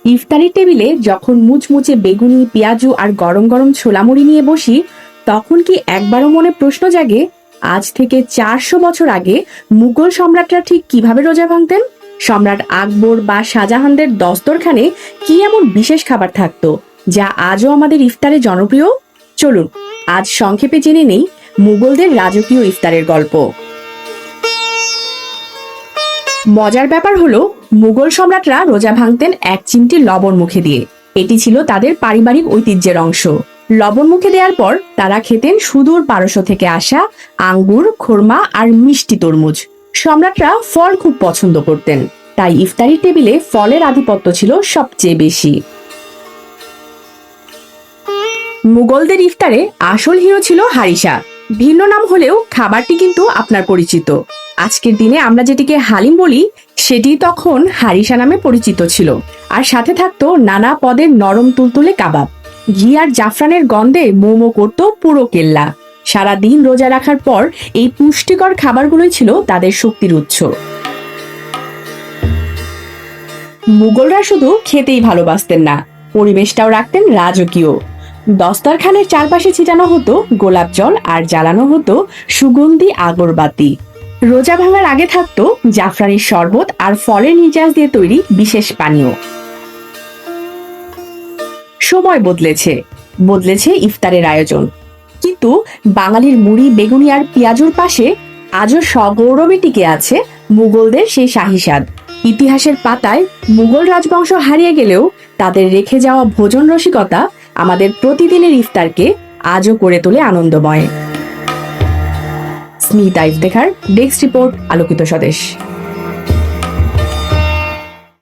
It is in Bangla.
ইফতারির টেবিলে যখন মুচমুচে বেগুনি, পেঁয়াজু আর গরম গরম ছোলা মুড়ি নিয়ে বসি, তখন কি একবারও মনে প্রশ্ন জাগে, আজ থেকে 400 বছর আগে মুঘল সম্রাটরা ঠিক কিভাবে রোজা ভাঙতেন? সম্রাট আকবর বা শাহজাহানদের দস্তরখানে কি এমন বিশেষ খাবার থাকতো যা আজও আমাদের ইফতারে জনপ্রিয়? চলুন আজ সংক্ষেপে জেনে নেই মুঘলদের রাজকীয় ইফতারের গল্প। মজার ব্যাপার হলো, মুঘল সম্রাটরা রোজা ভাঙতেন এক চিমটি লবণ মুখে দিয়ে। এটি ছিল তাদের পারিবারিক ঐতিহ্যের অংশ। লবণ মুখে দেওয়ার পর তারা খেতেন সুদূর পারস্য থেকে আসা আঙ্গুর, খোরমা আর মিষ্টি তরমুজ। সম্রাটরা ফল খুব পছন্দ করতেন, তাই ইফতারির টেবিলে ফলের আধিপত্য ছিল সবচেয়ে বেশি। মুঘলদের ইফতারে আসল হিরো ছিল হারিসা। ভিন্ন নাম হলেও খাবারটি কিন্তু আপনার পরিচিত। আজকের দিনে আমরা যেটিকে হালিম বলি, সেটি তখন হারিসা নামে পরিচিত ছিল। আর সাথে থাকতো নানা পদের নরম তুলতুলে কাবাব। ঘি আর জাফরানের গন্ধে মোমো করত পুরো কেল্লা। সারাদিন রোজা রাখার পর এই পুষ্টিকর খাবারগুলোই ছিল তাদের শক্তির উৎস। মুঘলরা শুধু খেতেই ভালোবাসতেন না, পরিবেশটাও রাখতেন রাজকীয়। দস্তরখানের চারপাশে ছিটানো হতো গোলাপ জল আর জ্বালানো হতো সুগন্ধি আগরবাতি। রোজা ভাঙার আগে থাকতো জাফরানির শরবত আর ফলের নির্যাস দিয়ে তৈরি বিশেষ পানীয়। সময় বদলেছে ইফতারের আয়োজন, কিন্তু বাঙালির মুড়ি, বেগুনি আর পেঁয়াজুর পাশে আজও সগৌরবে টিকে আছে মুঘলদের সেই শাহী স্বাদ। ইতিহাসের পাতায় মুঘল রাজবংশ হারিয়ে গেলেও তাদের রেখে যাওয়া ভোজন রসিকতা আমাদের প্রতিদিনের ইফতারকে আজও করে তোলে আনন্দময়। স্মিতা ইফতেখার, ডেস্ক রিপোর্ট, আলোকিত স্বদেশ।